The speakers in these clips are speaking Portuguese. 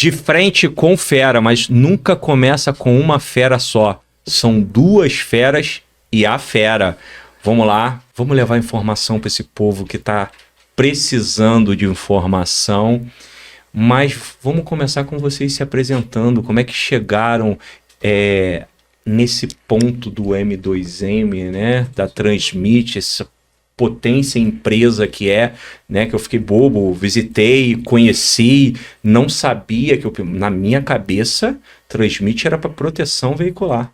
de frente com fera, mas nunca começa com uma fera só. São duas feras e a fera. Vamos lá, vamos levar informação para esse povo que está precisando de informação. Mas vamos começar com vocês se apresentando. Como é que chegaram nesse ponto do M2M, né? Da Transmit, essa potência empresa que né? Que eu fiquei bobo, visitei, conheci, não sabia que na minha cabeça Transmit era para proteção veicular.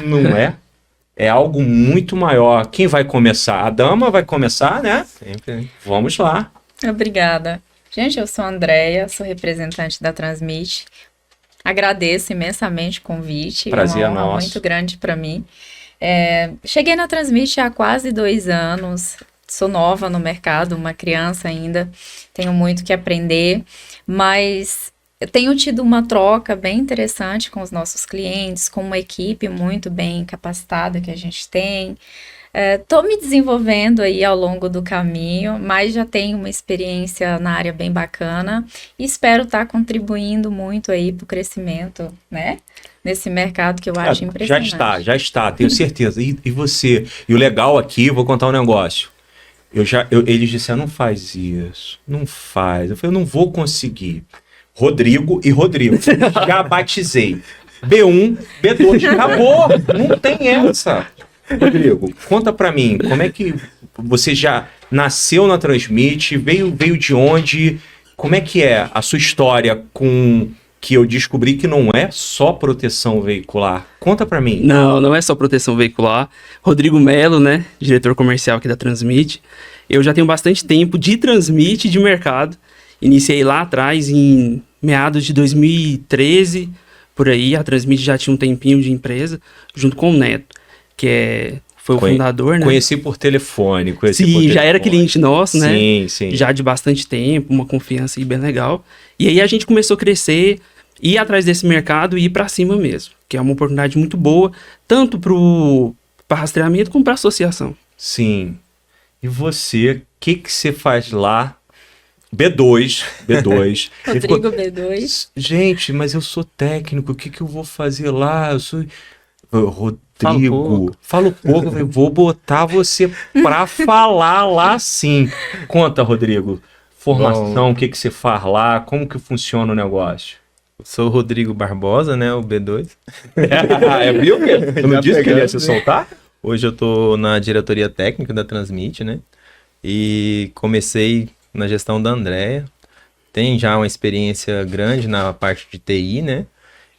Não é? É algo muito maior. Quem vai começar? A dama vai começar, né? Sempre. Vamos lá. Obrigada. Gente, eu sou a Andréia, sou representante da Transmit. Agradeço imensamente o convite. Prazer é uma honra nosso. Muito grande para mim. Cheguei na Transmit há quase 2 anos. Sou nova no mercado, uma criança ainda. Tenho muito que aprender, mas eu tenho tido uma troca bem interessante com os nossos clientes, com uma equipe muito bem capacitada que a gente tem. Estou me desenvolvendo aí ao longo do caminho, mas já tenho uma experiência na área bem bacana e espero estar contribuindo muito aí para o crescimento, né? Nesse mercado que eu acho impressionante. Já está, tenho certeza. E você? E o legal aqui, vou contar um negócio. Eles disseram, não faz isso, não faz. Eu falei, eu não vou conseguir. Rodrigo e Rodrigo. Já batizei. B1, B2, acabou. Não tem essa. Rodrigo, conta pra mim, como é que você já nasceu na Transmit, veio de onde, como é que é a sua história que eu descobri que não é só proteção veicular? Conta pra mim. Não é só proteção veicular. Rodrigo Melo, né, diretor comercial aqui da Transmit. Eu já tenho bastante tempo de Transmit e de mercado. Iniciei lá atrás, em meados de 2013, por aí. A Transmit já tinha um tempinho de empresa, junto com o Neto, que foi o fundador, né? Conheci por telefone. Sim, já era cliente nosso, né? Sim. Já de bastante tempo, uma confiança aí bem legal. E aí a gente começou a crescer, ir atrás desse mercado e ir para cima mesmo, que é uma oportunidade muito boa, tanto para rastreamento como para associação. Sim. E você, o que você faz lá? B2. Rodrigo B2. Gente, mas eu sou técnico, o que eu vou fazer lá? Eu sou... Rodrigo, falo pouco, eu vou botar você pra falar lá sim. Conta, Rodrigo. Formação, o que você faz lá? Como que funciona o negócio? Eu sou o Rodrigo Barbosa, né? O B2. Viu? Eu não disse que ele ia se soltar? Hoje eu tô na diretoria técnica da Transmit, né? E comecei na gestão da Andréia. Tem já uma experiência grande na parte de TI, né?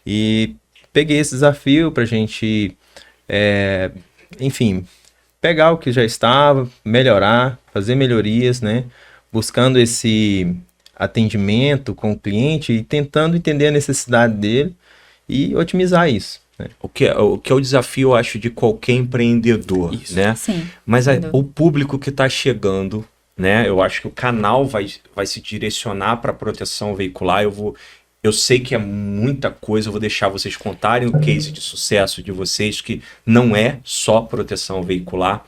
E peguei esse desafio pra gente, enfim, pegar o que já estava, melhorar, fazer melhorias, né? Buscando esse atendimento com o cliente e tentando entender a necessidade dele e otimizar isso. Né? O que é o desafio, eu acho, de qualquer empreendedor, Isso. né? Sim, mas o público que está chegando, né? Eu acho que o canal vai se direcionar para proteção veicular. Eu sei que é muita coisa, eu vou deixar vocês contarem o case de sucesso de vocês, que não é só proteção veicular.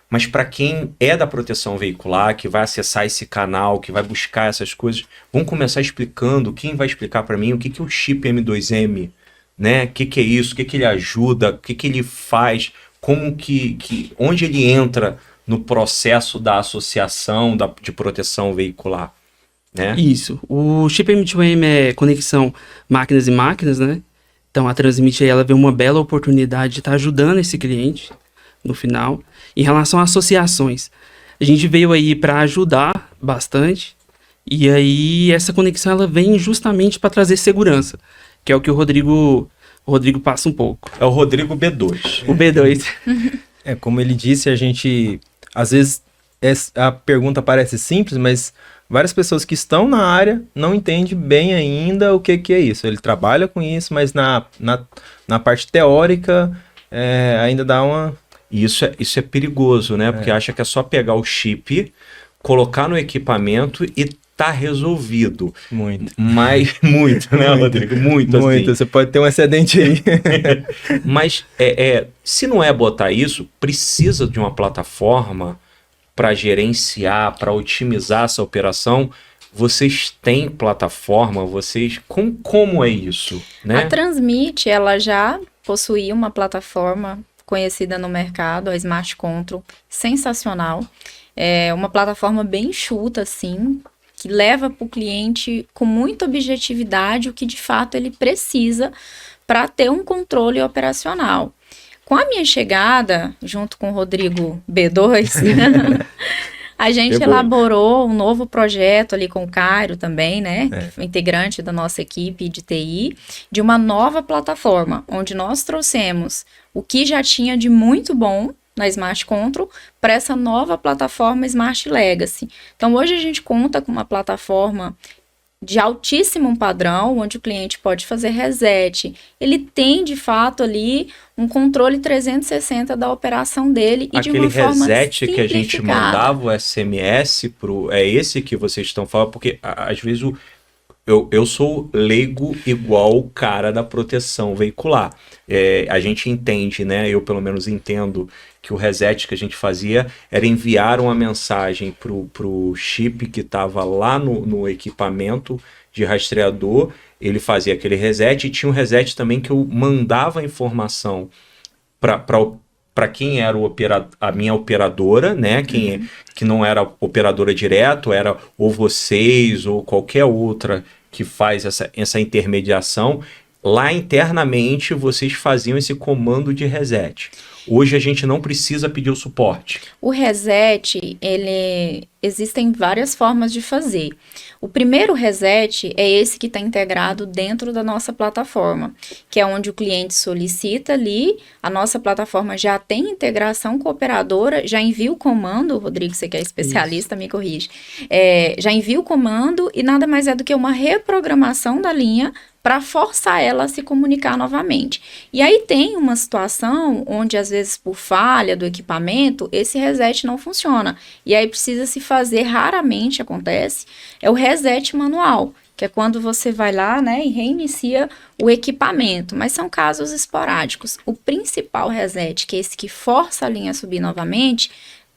Mas para quem é da proteção veicular, que vai acessar esse canal, que vai buscar essas coisas, vamos começar explicando. Quem vai explicar para mim o que é o chip M2M? Né? O que é isso? O que ele ajuda? O que ele faz? Como onde ele entra no processo da associação de proteção veicular? Né? Isso. O chip M2M é conexão máquinas e máquinas, né? Então a Transmit aí, ela vê uma bela oportunidade de estar ajudando esse cliente no final. Em relação a associações, a gente veio aí para ajudar bastante. E aí essa conexão ela vem justamente para trazer segurança, que é o que o Rodrigo passa um pouco. É o Rodrigo B2. O B2. Como ele disse, a gente, às vezes, a pergunta parece simples, mas várias pessoas que estão na área não entendem bem ainda o que é isso. Ele trabalha com isso, mas na parte teórica ainda dá uma... Isso é perigoso, né? Porque acha que é só pegar o chip, colocar no equipamento e tá resolvido. Muito. Mas, muito, né, Rodrigo? Muito, assim. Você pode ter um excedente aí. Mas, se não é botar isso, precisa de uma plataforma para gerenciar, para otimizar essa operação. vocês têm plataforma? Como é isso, né? A Transmit, ela já possuía uma plataforma conhecida no mercado, a Smart Control, sensacional. É uma plataforma bem enxuta, assim, que leva para o cliente com muita objetividade o que de fato ele precisa para ter um controle operacional. Com a minha chegada, junto com o Rodrigo B2, a gente elaborou um novo projeto ali com o Cairo também, né? Integrante da nossa equipe de TI, de uma nova plataforma, onde nós trouxemos o que já tinha de muito bom na Smart Control para essa nova plataforma Smart Legacy. Então, hoje a gente conta com uma plataforma de altíssimo padrão, onde o cliente pode fazer reset. Ele tem, de fato, ali um controle 360 da operação dele e de uma forma reset que a gente simplificada. mandava o SMS é esse que vocês estão falando? Porque às vezes eu sou leigo igual o cara da proteção veicular. A gente entende, né? Eu pelo menos entendo que o reset que a gente fazia era enviar uma mensagem pro chip que estava lá no equipamento de rastreador, ele fazia aquele reset, e tinha um reset também que eu mandava a informação para quem era a minha operadora, né? Que não era operadora direto, era ou vocês ou qualquer outra que faz essa intermediação. Lá internamente vocês faziam esse comando de reset. Hoje a gente não precisa pedir o suporte. O reset, existem várias formas de fazer. O primeiro reset é esse que está integrado dentro da nossa plataforma, que é onde o cliente solicita ali, a nossa plataforma já tem integração com a operadora, já envia o comando, Rodrigo, você que é especialista, me corrige, já envia o comando e nada mais é do que uma reprogramação da linha para forçar ela a se comunicar novamente. E aí tem uma situação onde, às vezes, por falha do equipamento, esse reset não funciona. E aí precisa se fazer, raramente acontece, é o reset manual, que é quando você vai lá, né, e reinicia o equipamento. Mas são casos esporádicos. O principal reset, que é esse que força a linha a subir novamente,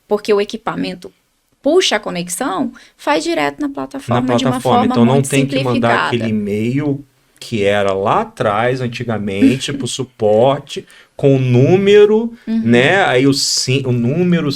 porque o equipamento puxa a conexão, faz direto na plataforma, de uma forma então não muito tem que mandar simplificada. aquele e-mail que era lá atrás, antigamente, para o suporte, com o número, né? Aí o número,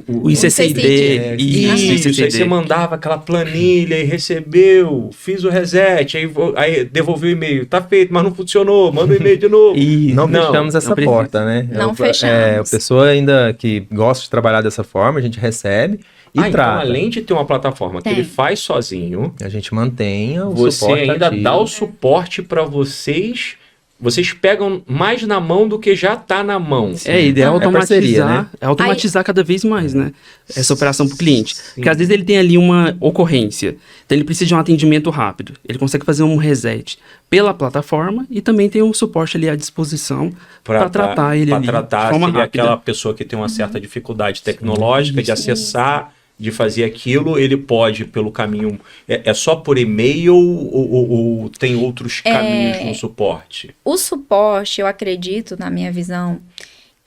o ICCID. Isso, aí você mandava aquela planilha e recebeu, fiz o reset, aí devolveu o e-mail. Tá feito, mas não funcionou, manda o e-mail de novo. Não fechamos essa porta, né? Não fechamos. A pessoa ainda que gosta de trabalhar dessa forma, a gente recebe e trata. Então, além de ter uma plataforma que ele faz sozinho, a gente mantenha o você suporte ainda ativo. dá o suporte para vocês. Vocês pegam mais na mão do que já está na mão. Ideal automatizar, parceria, né? automatizar cada vez mais, né? Essa operação para o cliente. Porque às vezes ele tem ali uma ocorrência, então ele precisa de um atendimento rápido. Ele consegue fazer um reset pela plataforma e também tem um suporte ali à disposição para tratar ele ali de forma rápida. Aquela pessoa que tem uma certa dificuldade tecnológica de acessar, de fazer aquilo, ele pode pelo caminho... É só por e-mail ou tem outros caminhos no suporte? O suporte, eu acredito, na minha visão,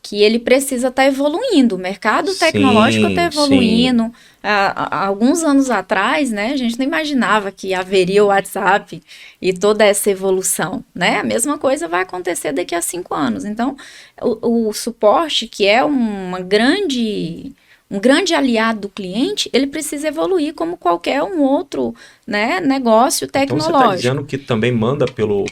que ele precisa estar evoluindo. O mercado tecnológico está evoluindo. Há alguns anos atrás, né, a gente não imaginava que haveria o WhatsApp e toda essa evolução, né? A mesma coisa vai acontecer daqui a 5 anos. Então, o suporte, que é um grande aliado do cliente, ele precisa evoluir como qualquer um outro, né, negócio tecnológico. Então você está dizendo que também manda pelo...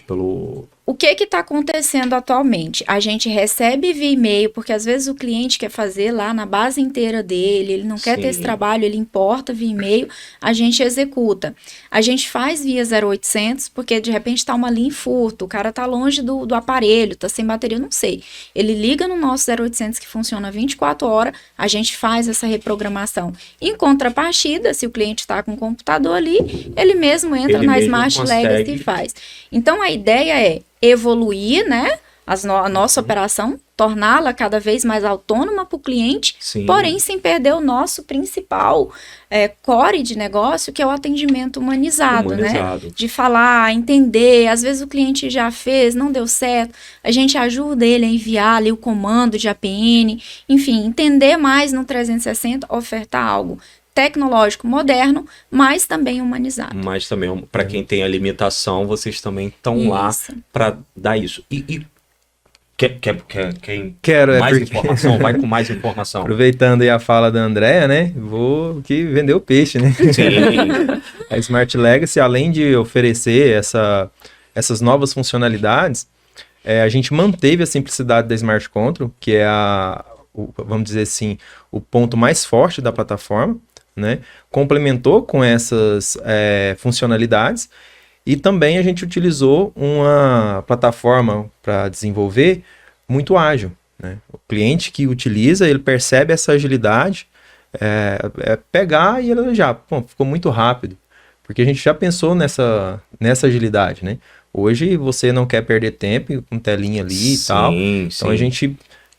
O que está acontecendo atualmente? A gente recebe via e-mail, porque às vezes o cliente quer fazer lá na base inteira dele, ele não quer ter esse trabalho, ele importa via e-mail, a gente executa. A gente faz via 0800, porque de repente está uma linha em furto, o cara está longe do aparelho, está sem bateria, eu não sei. Ele liga no nosso 0800 que funciona 24 horas, a gente faz essa reprogramação. Em contrapartida, se o cliente está com o computador ali, ele mesmo entra na Smart Legacy e faz. Então a ideia é evoluir, né, a nossa operação, torná-la cada vez mais autônoma para o cliente, porém sem perder o nosso principal core de negócio, que é o atendimento humanizado, né? De falar, entender, às vezes o cliente já fez, não deu certo, a gente ajuda ele a enviar ali o comando de APN, enfim, entender mais no 360, ofertar algo tecnológico moderno, mas também humanizado. Mas também, para quem tem a limitação, vocês também estão lá para dar isso. Quer Quero, mais porque... informação? Vai com mais informação. Aproveitando aí a fala da Andrea, né? Vou aqui vender o peixe, né? Sim. A Smart Legacy, além de oferecer essas novas funcionalidades, a gente manteve a simplicidade da Smart Control, que é vamos dizer assim, o ponto mais forte da plataforma, né? Complementou com essas funcionalidades e também a gente utilizou uma plataforma para desenvolver muito ágil, né? O cliente que utiliza, ele percebe essa agilidade, pegar e ele já, ficou muito rápido, porque a gente já pensou nessa agilidade, né? Hoje você não quer perder tempo com telinha ali e tal, então a gente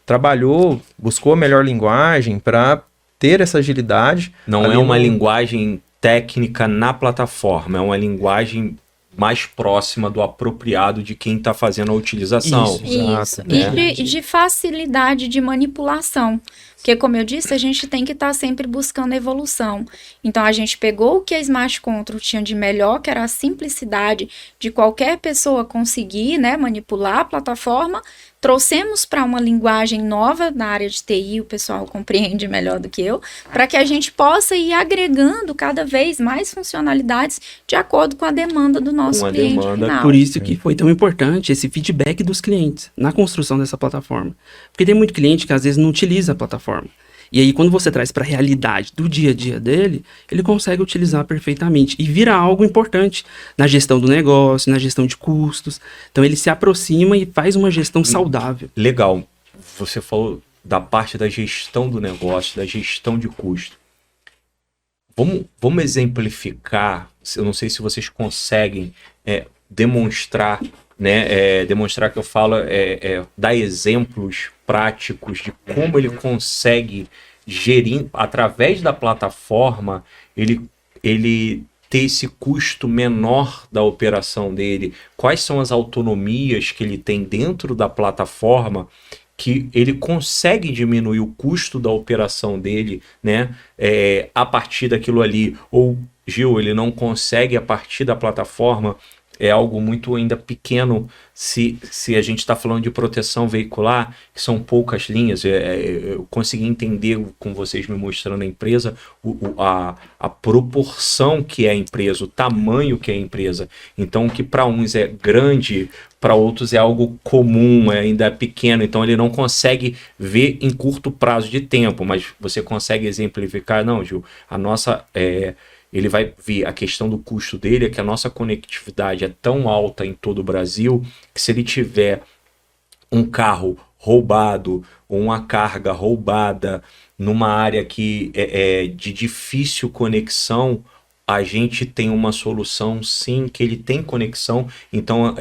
trabalhou, buscou a melhor linguagem para ter essa agilidade. Não é uma linguagem técnica na plataforma, é uma linguagem mais próxima do apropriado de quem está fazendo a utilização. Isso. E de facilidade de manipulação. Porque, como eu disse, a gente tem que estar sempre buscando evolução. Então, a gente pegou o que a Smart Control tinha de melhor, que era a simplicidade de qualquer pessoa conseguir, né, manipular a plataforma, trouxemos para uma linguagem nova na área de TI, o pessoal compreende melhor do que eu, para que a gente possa ir agregando cada vez mais funcionalidades de acordo com a demanda do nosso cliente final. Por isso que foi tão importante esse feedback dos clientes na construção dessa plataforma. Porque tem muito cliente que às vezes não utiliza a plataforma. E aí, quando você traz para a realidade do dia a dia dele, ele consegue utilizar perfeitamente e vira algo importante na gestão do negócio, na gestão de custos. Então, ele se aproxima e faz uma gestão saudável. Legal. Você falou da parte da gestão do negócio, da gestão de custo. Vamos exemplificar, eu não sei se vocês conseguem demonstrar, né? Demonstrar que eu falo, dar exemplos práticos de como ele consegue gerir, através da plataforma, ele ter esse custo menor da operação dele. Quais são as autonomias que ele tem dentro da plataforma que ele consegue diminuir o custo da operação dele, né? A partir daquilo ali. Ou, Gil, ele não consegue a partir da plataforma. É algo muito ainda pequeno se a gente está falando de proteção veicular, que são poucas linhas. Eu consegui entender com vocês me mostrando a empresa, a proporção que é a empresa, o tamanho que é a empresa. Então, o que para uns é grande, para outros é algo comum, ainda é pequeno. Então, ele não consegue ver em curto prazo de tempo, mas você consegue exemplificar. Não, Gil, a nossa... ele vai ver a questão do custo dele, é que a nossa conectividade é tão alta em todo o Brasil, que se ele tiver um carro roubado ou uma carga roubada numa área que é de difícil conexão, a gente tem uma solução sim, que ele tem conexão. Então,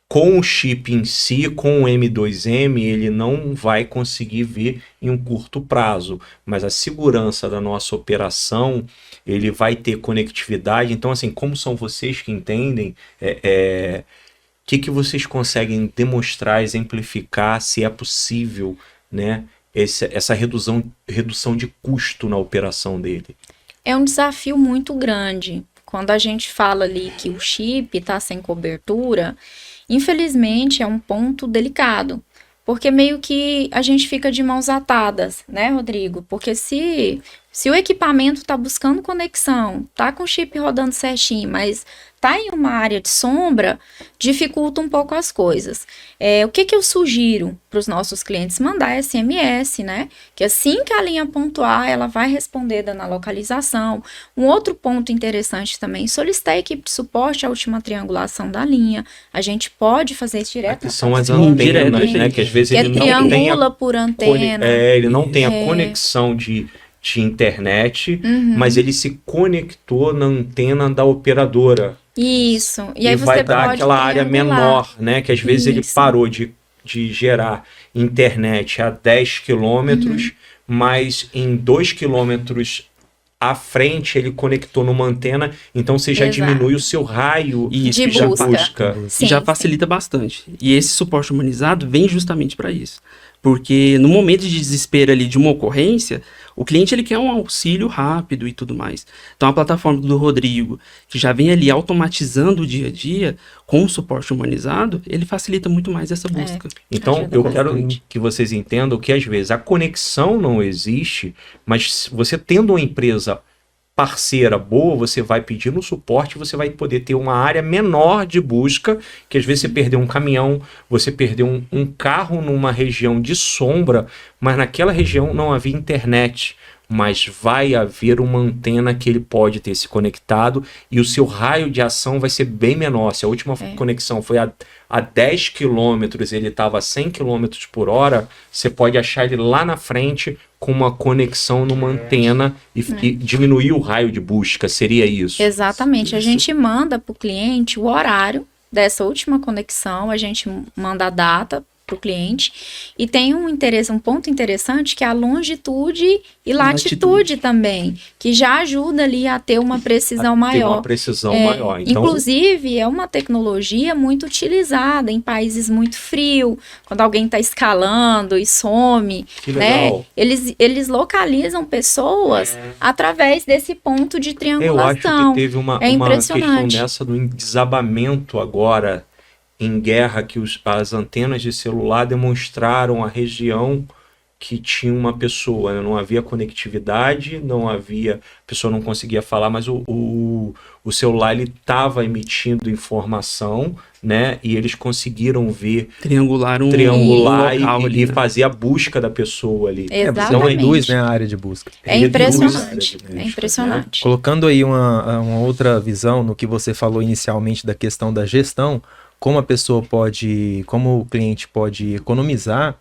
com o chip em si, com o M2M, ele não vai conseguir ver em um curto prazo, mas a segurança da nossa operação, ele vai ter conectividade. Então, assim, como são vocês que entendem, que vocês conseguem demonstrar, exemplificar, se é possível, né, essa redução de custo na operação dele? É um desafio muito grande. Quando a gente fala ali que o chip está sem cobertura, infelizmente é um ponto delicado, porque meio que a gente fica de mãos atadas, né, Rodrigo? Porque se o equipamento está buscando conexão, tá com o chip rodando certinho, mas tá em uma área de sombra, dificulta um pouco as coisas. O que eu sugiro para os nossos clientes? Mandar SMS, né? Que assim que a linha pontuar, ela vai responder dando a localização. Um outro ponto interessante também, solicitar a equipe de suporte à última triangulação da linha. A gente pode fazer isso direto. São as antenas, né? Que às vezes ele não triangula por antena. Ele não tem a conexão de internet, mas ele se conectou na antena da operadora. Isso. E aí você vai dar pode aquela área menor, né? Que às vezes ele parou de gerar internet a 10 quilômetros, mas em 2 quilômetros à frente ele conectou numa antena, então você já diminui o seu raio de busca. Sim, já facilita bastante. E esse suporte humanizado vem justamente para isso. Porque no momento de desespero ali de uma ocorrência, o cliente ele quer um auxílio rápido e tudo mais. Então a plataforma do Rodrigo, que já vem ali automatizando o dia a dia, com o suporte humanizado, ele facilita muito mais essa busca. Então, Ajuda eu bastante. quero que vocês entendam que, às vezes, a conexão não existe, mas você tendo uma empresa parceira boa, você vai pedir no suporte, você vai poder ter uma área menor de busca, que às vezes você perdeu um caminhão, você perdeu um carro numa região de sombra, mas naquela região não havia internet. Mas vai haver uma antena que ele pode ter se conectado e o seu raio de ação vai ser bem menor. Se a última conexão foi a 10 quilômetros, ele estava a 100 quilômetros por hora, você pode achar ele lá na frente com uma conexão numa antena e diminuir o raio de busca. Seria isso? Exatamente. A gente manda para o cliente o horário dessa última conexão, a gente manda a data para o cliente e tem um ponto interessante que é a longitude e latitude também, que já ajuda ali a ter uma precisão maior. Ter uma precisão maior. Então, inclusive, é uma tecnologia muito utilizada em países muito frios, quando alguém está escalando e some, que né? legal. Eles localizam pessoas através desse ponto de Eu triangulação. acho que teve uma questão impressionante. dessa do desabamento agora em guerra, que as antenas de celular demonstraram a região que tinha uma pessoa, né? Não havia conectividade, a pessoa não conseguia falar, mas o celular ele estava emitindo informação, né? E eles conseguiram ver, Triangular um local ali, e né? fazer a busca da pessoa ali. Você Exatamente. reduz, né, a área de busca. É Reduz a impressionante. área de busca, É impressionante. Colocando aí uma outra visão no que você falou inicialmente da questão da gestão, como o cliente pode economizar,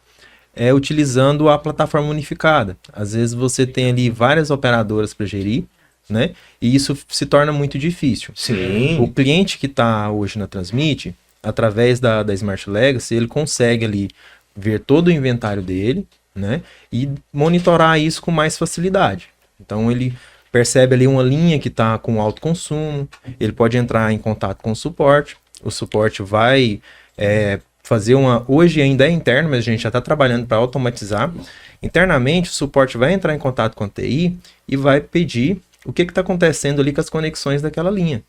é utilizando a plataforma unificada. Às vezes você tem ali várias operadoras para gerir, né? E isso se torna muito difícil. Sim. O cliente que está hoje na Transmit, através da Smart Legacy, ele consegue ali ver todo o inventário dele, né? E monitorar isso com mais facilidade. Então ele percebe ali uma linha que está com alto consumo, ele pode entrar em contato com o suporte vai fazer hoje ainda é interno, mas a gente já está trabalhando para automatizar. Internamente, o suporte vai entrar em contato com a TI e vai pedir o que está acontecendo ali com as conexões daquela linha.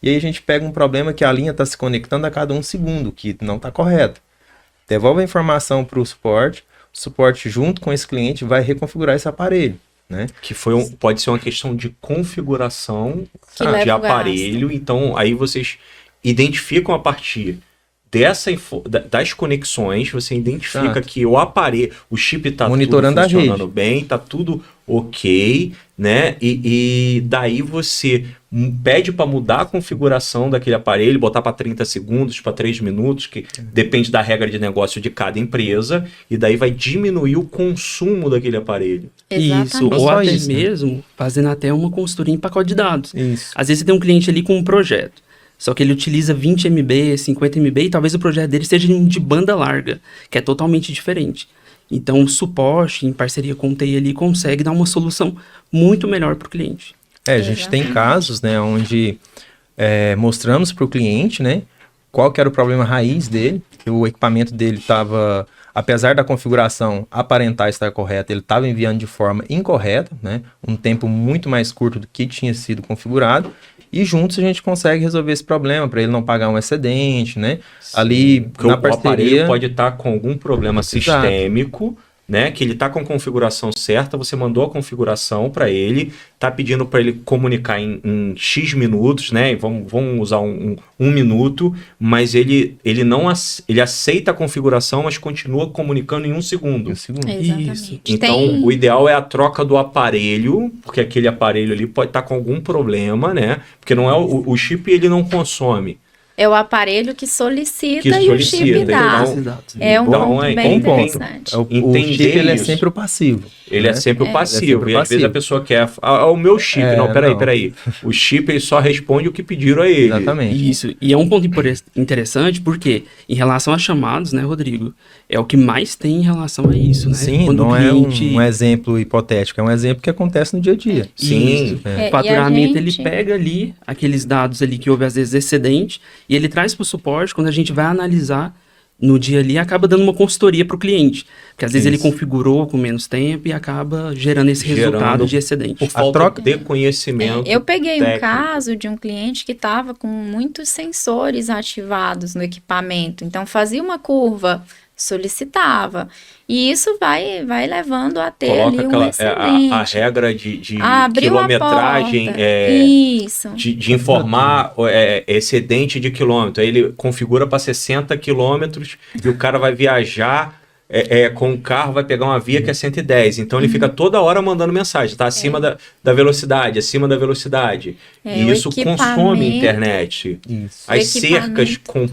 E aí a gente pega um problema que a linha está se conectando a cada 1 segundo, que não está correto. Devolve a informação para o suporte junto com esse cliente vai reconfigurar esse aparelho, né? Que pode ser uma questão de configuração Que leva de o aparelho. Então, aí vocês identificam a partir das conexões, você identifica Exato. que o aparelho, o chip está tudo Monitorando a funcionando rede. bem, está tudo ok, né? E daí você pede para mudar a configuração daquele aparelho, botar para 30 segundos, para 3 minutos, que depende da regra de negócio de cada empresa, e daí vai diminuir o consumo daquele aparelho. Isso, Exatamente. ou Só até isso, né? mesmo fazendo até uma consultoria em pacote de dados. Isso. Às vezes você tem um cliente ali com um projeto, só que ele utiliza 20 MB, 50 MB e talvez o projeto dele seja de banda larga, que é totalmente diferente. Então o suporte, em parceria com o TI ali, consegue dar uma solução muito melhor para o cliente. A gente tem casos, né, onde mostramos para o cliente, né, qual que era o problema raiz dele, que o equipamento dele estava, apesar da configuração aparentar estar correta, ele estava enviando de forma incorreta, né, um tempo muito mais curto do que tinha sido configurado, e juntos a gente consegue resolver esse problema, para ele não pagar um excedente, né, ali Porque na o aparelho parceria... pode estar com algum problema Exato. sistêmico, né? Que ele está com a configuração certa, você mandou a configuração para ele, está pedindo para ele comunicar em X minutos, né? E vamos usar um minuto, mas ele aceita a configuração, mas continua comunicando em 1 segundo. Um segundo. Exatamente. Isso. Então, o ideal é a troca do aparelho, porque aquele aparelho ali pode estar com algum problema, né? Porque não é o chip, ele não consome. É o aparelho que solicita Que e o solicita, chip dá. então- É um Então, ponto é bem um ponto. interessante. O Entender chip ele é isso. sempre o passivo. Ele é né? sempre o passivo. sempre E às vezes passivo. a pessoa quer. O meu chip. Não, não. peraí. O chip ele só responde o que pediram a ele. Exatamente. Isso, e é um ponto interessante porque, em relação a chamados, né, Rodrigo, é o que mais tem em relação a isso, né? Sim, Quando não o é cliente... um exemplo hipotético, é um exemplo que acontece no dia a dia. Sim. O faturamento, e a ele gente- pega ali aqueles dados ali que houve às vezes excedente e ele traz para o suporte. Quando a gente vai analisar, no dia ali acaba dando uma consultoria para o cliente. Porque às vezes ele Isso. configurou com menos tempo e acaba gerando esse Gerando resultado de excedente. Por falta troca- de conhecimento. Eu peguei um técnico. caso de um cliente que estava com muitos sensores ativados no equipamento. Então, fazia uma curva, solicitava. E isso vai levando a ter Coloca ali um aquela, excedente. a regra de Abriu a quilometragem, porta. Isso. de informar excedente de quilômetro. Aí ele configura para 60 quilômetros e o cara vai viajar com o carro, vai pegar uma via que é 110. Então ele fica toda hora mandando mensagem, tá acima da velocidade, acima da velocidade. E o isso consome equipamento- internet. Isso. As O cercas com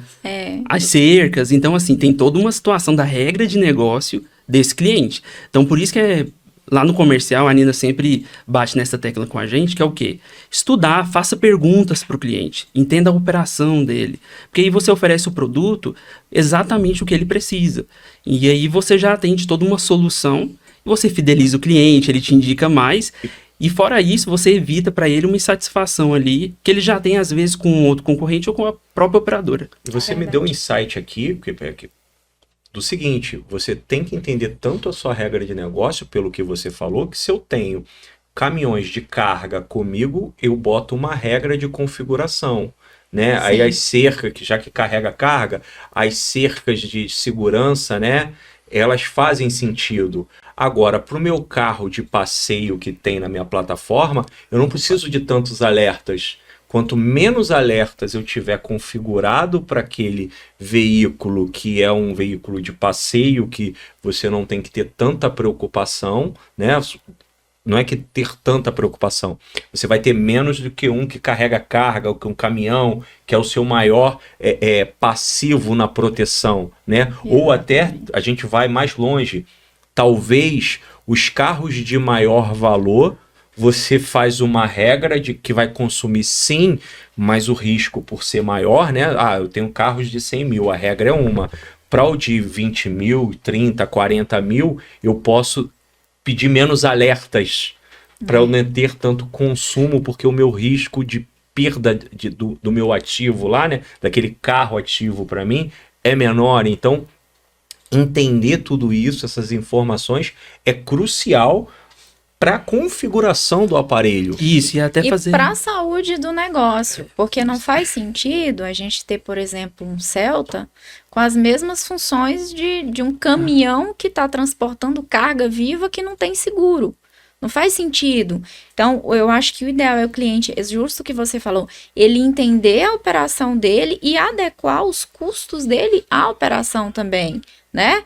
As cercas, então assim, tem toda uma situação da regra de negócio desse cliente. Então por isso que lá no comercial a Nina sempre bate nessa tecla com a gente, que é o quê? Estudar, faça perguntas para o cliente, entenda a operação dele. Porque aí você oferece o produto exatamente o que ele precisa. E aí você já atende toda uma solução, e você fideliza o cliente, ele te indica mais. E fora isso, você evita para ele uma insatisfação ali, que ele já tem às vezes com outro concorrente ou com a própria operadora. Você me deu um insight aqui, do seguinte, você tem que entender tanto a sua regra de negócio, pelo que você falou, que se eu tenho caminhões de carga comigo, eu boto uma regra de configuração, né? Sim. Aí as cercas, já que carrega carga, as cercas de segurança, né? Elas fazem sentido. Agora, para o meu carro de passeio que tem na minha plataforma, eu não preciso de tantos alertas. Quanto menos alertas eu tiver configurado para aquele veículo, que é um veículo de passeio, que você não tem que ter tanta preocupação, né? Não é que ter tanta preocupação. Você vai ter menos do que um que carrega carga, ou que um caminhão, que é o seu maior passivo na proteção, né? Ou até a gente vai mais longe. Talvez os carros de maior valor, você faz uma regra de que vai consumir sim, mas o risco por ser maior, né? Eu tenho carros de 100 mil, a regra é uma. Para o de 20 mil, 30, 40 mil, eu posso pedir menos alertas para eu não ter tanto consumo, porque o meu risco de perda do meu ativo lá, né? Daquele carro ativo para mim, é menor. Então, entender tudo isso, essas informações, é crucial para a configuração do aparelho. Isso, e até E fazer... para a saúde do negócio, porque não faz sentido a gente ter, por exemplo, um Celta com as mesmas funções de um caminhão que está transportando carga viva que não tem seguro. Não faz sentido. Então, eu acho que o ideal é o cliente, é justo o que você falou, ele entender a operação dele e adequar os custos dele à operação também, né?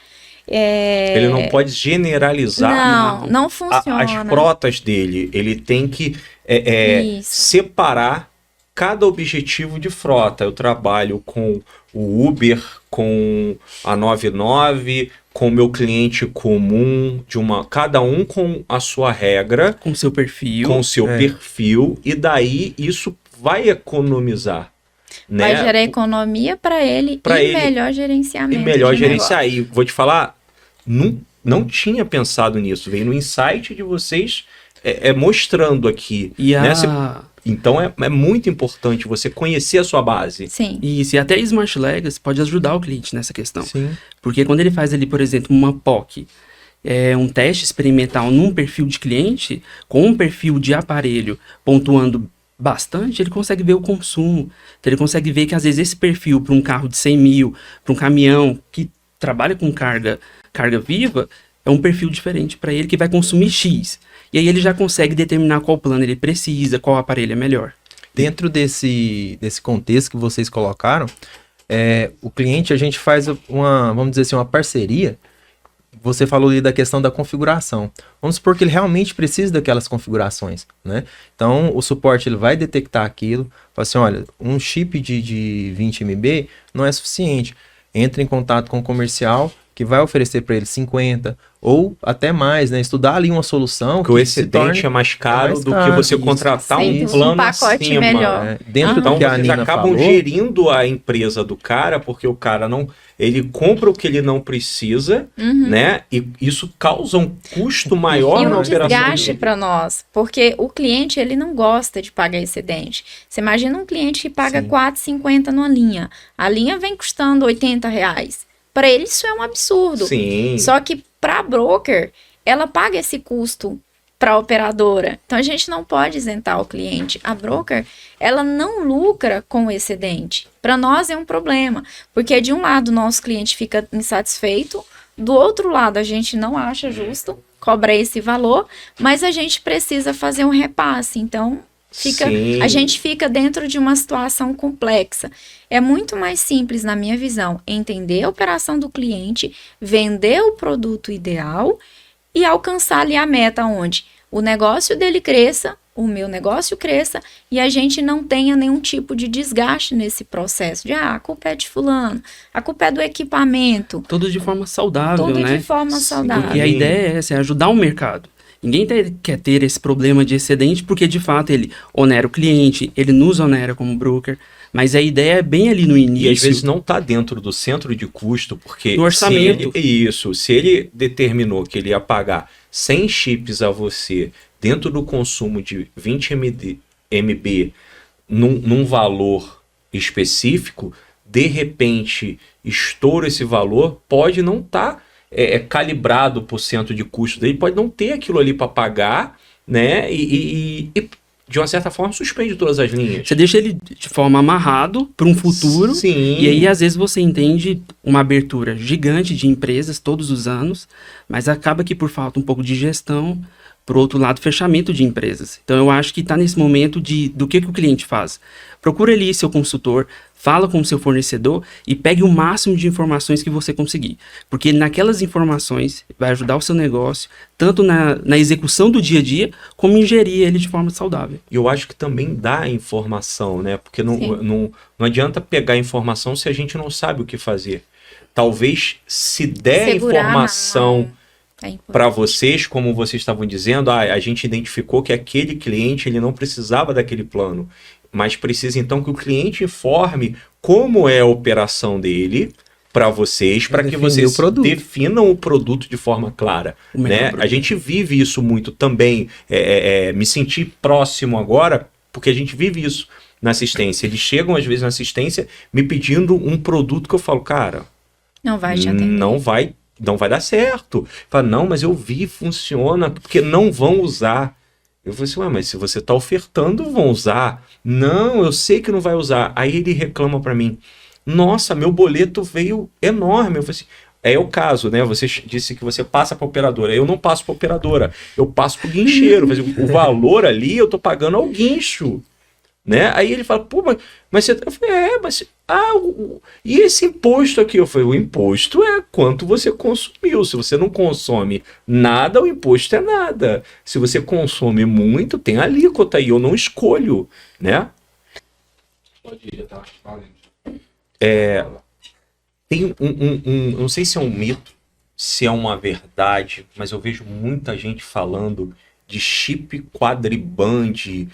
Ele não pode generalizar Não funciona. as frotas dele. Ele tem que Isso. separar cada objetivo de frota. Eu trabalho com o Uber, com a 99, com o meu cliente comum, cada um com a sua regra, com o seu perfil. com o seu perfil, e daí isso vai economizar. Vai né? gerar economia para ele Pra e ele. melhor gerenciamento. E melhor de gerenciar. negócio. E vou te falar, não tinha pensado nisso. Veio no insight de vocês mostrando aqui. E né? Então é muito importante você conhecer a sua base. Sim. Isso, e até a Smart Legacy pode ajudar o cliente nessa questão. Sim. Porque quando ele faz ali, por exemplo, uma POC, um teste experimental num perfil de cliente, com um perfil de aparelho pontuando bastante, ele consegue ver o consumo. Então ele consegue ver que às vezes esse perfil para um carro de 100 mil, para um caminhão que trabalha com carga viva, é um perfil diferente para ele que vai consumir X. E aí ele já consegue determinar qual plano ele precisa, qual aparelho é melhor. Dentro desse contexto que vocês colocaram, o cliente, a gente faz vamos dizer assim, uma parceria. Você falou ali da questão da configuração. Vamos supor que ele realmente precisa daquelas configurações, né? Então, o suporte ele vai detectar aquilo, fala assim, olha, um chip de 20 MB não é suficiente. Entra em contato com o comercial, que vai oferecer para ele 50 ou até mais, né? Estudar ali uma solução Porque o excedente é mais caro do que você contratar Sim, um plano um pacote acima. melhor. Dentro Então do que a vocês Nina acabam falou, gerindo a empresa do cara, porque o cara ele compra o que ele não precisa, né? E isso causa um custo maior E na um operação desgaste dele. para nós, porque o cliente ele não gosta de pagar excedente. Você imagina um cliente que paga Sim. R$4,50 numa linha. A linha vem custando R$80. Para ele isso é um absurdo. Sim. Só que para broker, ela paga esse custo para a operadora. Então a gente não pode isentar o cliente. A broker, ela não lucra com o excedente. Para nós é um problema, porque de um lado o nosso cliente fica insatisfeito, do outro lado a gente não acha justo cobrar esse valor, mas a gente precisa fazer um repasse. Então Sim. a gente fica dentro de uma situação complexa. É muito mais simples, na minha visão, entender a operação do cliente, vender o produto ideal e alcançar ali a meta onde o negócio dele cresça, o meu negócio cresça e a gente não tenha nenhum tipo de desgaste nesse processo de a culpa é de fulano, a culpa é do equipamento. Tudo de forma saudável, Tudo né? de forma saudável. Porque a ideia é essa, é ajudar o mercado. Ninguém quer ter esse problema de excedente, porque de fato ele onera o cliente, ele nos onera como broker, mas a ideia é bem ali no início. E às vezes não está dentro do centro de custo, porque do orçamento. Se ele determinou que ele ia pagar 100 chips a você dentro do consumo de 20 MB num valor específico, de repente estoura esse valor, pode não estar calibrado por cento de custo dele, pode não ter aquilo ali para pagar, né? E de uma certa forma suspende todas as linhas. Você deixa ele de forma amarrado para um futuro. Sim. E aí às vezes você entende uma abertura gigante de empresas todos os anos, mas acaba que por falta um pouco de gestão, por outro lado, fechamento de empresas. Então eu acho que está nesse momento do que o cliente faz. Procura ali seu consultor, fala com o seu fornecedor e pegue o máximo de informações que você conseguir. Porque naquelas informações vai ajudar o seu negócio, tanto na execução do dia a dia, como em gerir ele de forma saudável. E eu acho que também dá informação, né? Porque não adianta pegar informação se a gente não sabe o que fazer. Talvez se der Segurar informação É para vocês, como vocês estavam dizendo, a gente identificou que aquele cliente ele não precisava daquele plano, mas precisa então que o cliente informe como é a operação dele para vocês, para que vocês definam o produto de forma clara, né? A gente vive isso muito também, me sentir próximo agora, porque a gente vive isso na assistência. Eles chegam às vezes na assistência me pedindo um produto que eu falo, cara, não vai te atender. Não vai dar certo. Fala, não, mas eu vi, funciona, porque não vão usar. Eu falei assim, mas se você está ofertando, vão usar. Não, eu sei que não vai usar. Aí ele reclama para mim, nossa, meu boleto veio enorme. Eu falei assim, é o caso, né? Você disse que você passa para operadora. Eu não passo para operadora, eu passo para o guincheiro. O valor ali eu tô pagando ao guincho. Né? Aí ele fala, pô, mas você... Eu falei, e esse imposto aqui? Eu falei, o imposto é quanto você consumiu. Se você não consome nada, o imposto é nada. Se você consome muito, tem alíquota e eu não escolho, né? Tem não sei se é um mito, se é uma verdade, mas eu vejo muita gente falando de chip quadriband.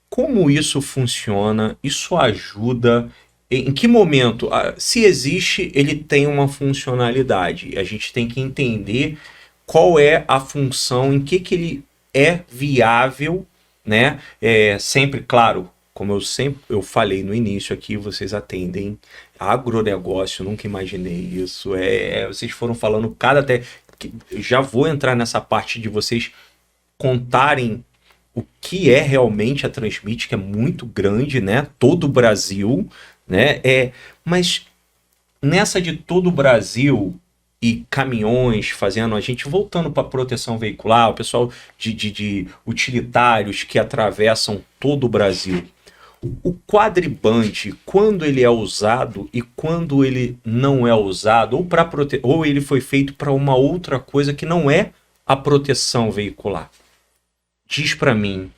Como isso funciona? Isso ajuda? Em que momento? Se existe, ele tem uma funcionalidade. A gente tem que entender qual é a função, em que ele é viável, né? Sempre, claro, como eu falei no início aqui, vocês atendem agronegócio, nunca imaginei isso. Vocês foram falando já vou entrar nessa parte de vocês contarem o que é realmente a Transmit, que é muito grande, né? Todo o Brasil, né? Mas nessa de todo o Brasil e caminhões fazendo, a gente voltando para proteção veicular, o pessoal de utilitários que atravessam todo o Brasil. O quadriband, quando ele é usado e quando ele não é usado, ou ele foi feito para uma outra coisa que não é a proteção veicular. Diz para mim.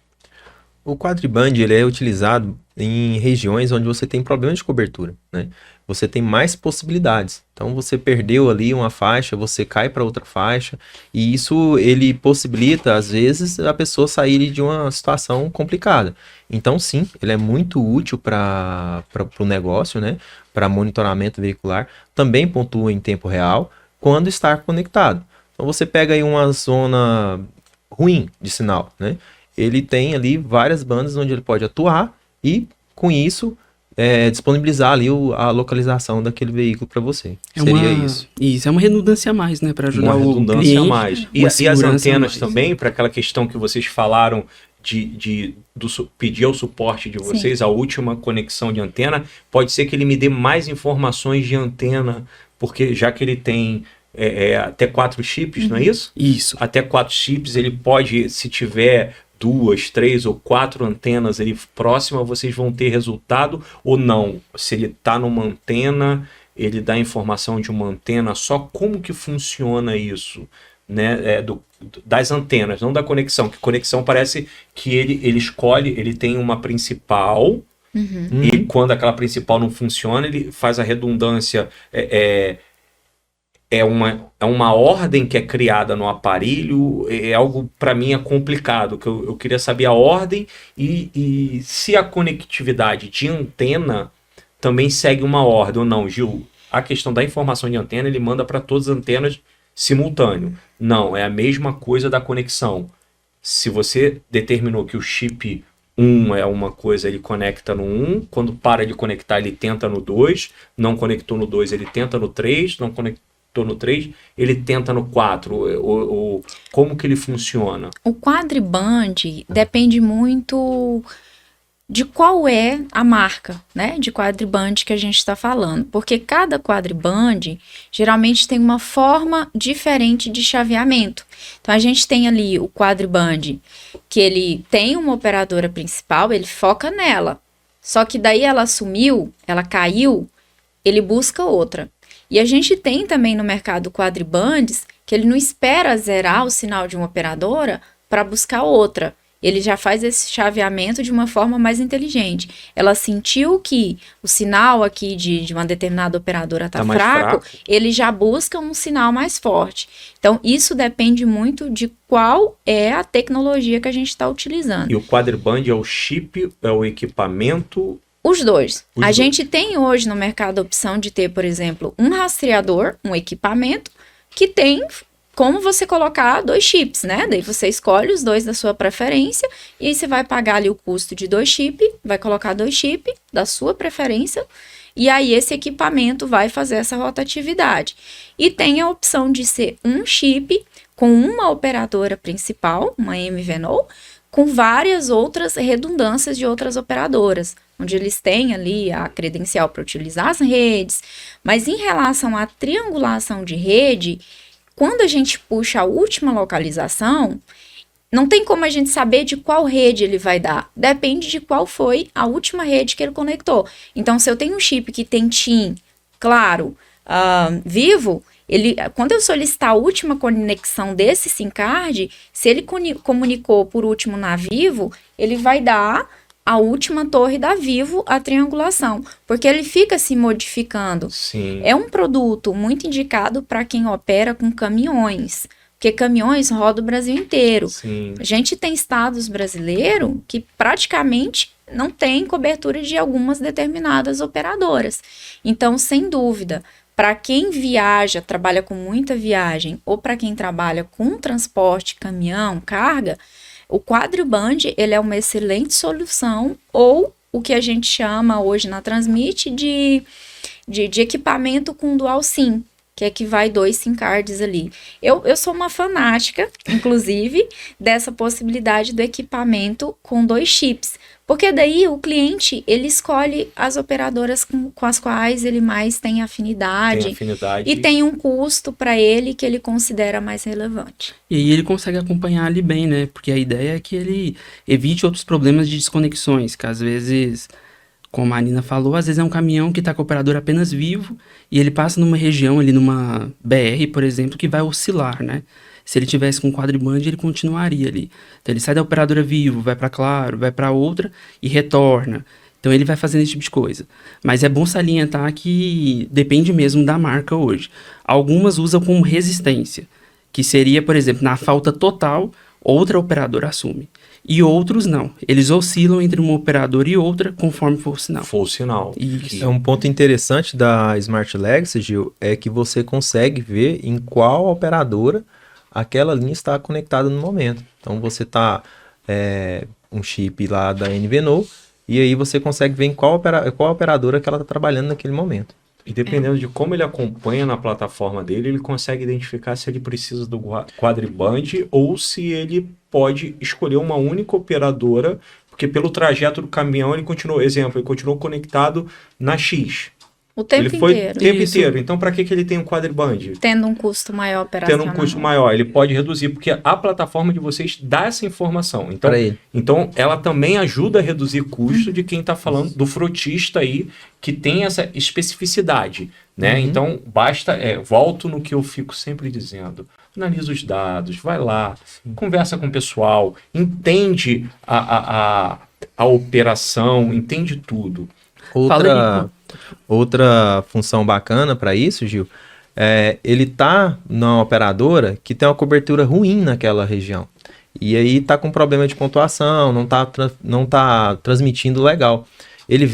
O quadriband ele é utilizado em regiões onde você tem problema de cobertura, né? Você tem mais possibilidades. Então você perdeu ali uma faixa, você cai para outra faixa, e isso ele possibilita às vezes a pessoa sair de uma situação complicada. Então sim, ele é muito útil para o negócio, né? Para monitoramento veicular. Também pontua em tempo real quando está conectado. Então você pega aí uma zona ruim de sinal, né? Ele tem ali várias bandas onde ele pode atuar e, com isso, disponibilizar ali a localização daquele veículo para você. É Seria isso. Isso, é uma redundância a mais, né? Para ajudar Uma o redundância cliente. a mais. E uma as segurança a antenas mais. também, para aquela questão que vocês falaram pedir ao suporte de vocês a última conexão de antena, pode ser que ele me dê mais informações de antena, porque já que ele tem até 4 chips, não é isso? Isso. Até 4 chips, ele pode, se tiver 2, 3 ou 4 antenas ali próximas, vocês vão ter resultado ou não. Se ele está numa antena, ele dá informação de uma antena só. Como que funciona isso? Né? Das antenas, não da conexão. Que conexão parece que ele escolhe, ele tem uma principal, e quando aquela principal não funciona, ele faz a redundância. É uma ordem que é criada no aparelho, é algo, para mim, é complicado, que eu queria saber a ordem e se a conectividade de antena também segue uma ordem ou não. Gil, a questão da informação de antena, ele manda para todas as antenas simultâneo. Não, é a mesma coisa da conexão. Se você determinou que o chip 1 é uma coisa, ele conecta no 1, quando para de conectar, ele tenta no 2, não conectou no 2, ele tenta no 3, não conectou no 3, ele tenta no 4. Como que ele funciona? O quadriband depende muito de qual é a marca, né, de quadriband que a gente está falando, porque cada quadriband geralmente tem uma forma diferente de chaveamento. Então a gente tem ali o quadriband que ele tem uma operadora principal, ele foca nela, só que daí ela sumiu, ela caiu, ele busca outra. E a gente tem também no mercado quadribands que ele não espera zerar o sinal de uma operadora para buscar outra. Ele já faz esse chaveamento de uma forma mais inteligente. Ela sentiu que o sinal aqui de uma determinada operadora está fraco, ele já busca um sinal mais forte. Então, isso depende muito de qual é a tecnologia que a gente está utilizando. E o quadriband é o chip, é o equipamento? Os dois. A gente tem hoje no mercado a opção de ter, por exemplo, um rastreador, um equipamento, que tem como você colocar 2 chips, né? Daí você escolhe os 2 da sua preferência e aí você vai pagar ali o custo de 2 chips, vai colocar 2 chips da sua preferência e aí esse equipamento vai fazer essa rotatividade. E tem a opção de ser um chip com uma operadora principal, uma MVNO, com várias outras redundâncias de outras operadoras, onde eles têm ali a credencial para utilizar as redes. Mas em relação à triangulação de rede, quando a gente puxa a última localização, não tem como a gente saber de qual rede ele vai dar. Depende de qual foi a última rede que ele conectou. Então, se eu tenho um chip que tem TIM, Claro, Vivo, quando eu solicitar a última conexão desse SIM card, se ele comunicou por último na Vivo, ele vai dar a última torre da Vivo a triangulação, porque ele fica se modificando. Sim. É um produto muito indicado para quem opera com caminhões, porque caminhões rodam o Brasil inteiro. Sim. A gente tem estados brasileiros que praticamente não tem cobertura de algumas determinadas operadoras. Então, sem dúvida, para quem viaja, trabalha com muita viagem, ou para quem trabalha com transporte, caminhão, carga, o quadriband, ele é uma excelente solução, ou o que a gente chama hoje na Transmit de equipamento com dual SIM, que é que vai 2 SIM cards ali. Eu sou uma fanática, inclusive, dessa possibilidade do equipamento com 2 chips, porque daí o cliente, ele escolhe as operadoras com as quais ele mais tem afinidade, e tem um custo para ele que ele considera mais relevante. E aí ele consegue acompanhar ali bem, né? Porque a ideia é que ele evite outros problemas de desconexões, que às vezes, como a Nina falou, às vezes é um caminhão que está com o operador apenas Vivo e ele passa numa região ali, numa BR, por exemplo, que vai oscilar, né? Se ele tivesse com quadriband, ele continuaria ali. Então ele sai da operadora Vivo, vai para Claro, vai para outra e retorna. Então ele vai fazendo esse tipo de coisa. Mas é bom salientar que depende mesmo da marca hoje. Algumas usam como resistência, que seria, por exemplo, na falta total, outra operadora assume. E outros não. Eles oscilam entre uma operadora e outra conforme for o sinal. For o sinal. Isso. É um ponto interessante da Smart Legacy, Gil, é que você consegue ver em qual operadora aquela linha está conectada no momento. Então você está um chip lá da NVNO e aí você consegue ver em qual operadora que ela está trabalhando naquele momento. E dependendo de como ele acompanha na plataforma dele, ele consegue identificar se ele precisa do quadriband ou se ele pode escolher uma única operadora, porque pelo trajeto do caminhão ele continuou conectado na X. O tempo Ele foi inteiro. o tempo Isso. inteiro. Então, para que ele tem um quadriband? Tendo um custo maior operacional. Tendo um custo maior, ele pode reduzir, porque a plataforma de vocês dá essa informação. Então, Para ele. então ela também ajuda a reduzir custo de quem está falando, do frotista aí, que tem essa especificidade, né? Então, basta, volto no que eu fico sempre dizendo, analisa os dados, vai lá, conversa com o pessoal, entende a operação, entende tudo. Outra função bacana para isso, Gil, ele tá numa operadora que tem uma cobertura ruim naquela região. E aí tá com problema de pontuação, não tá transmitindo legal. Ele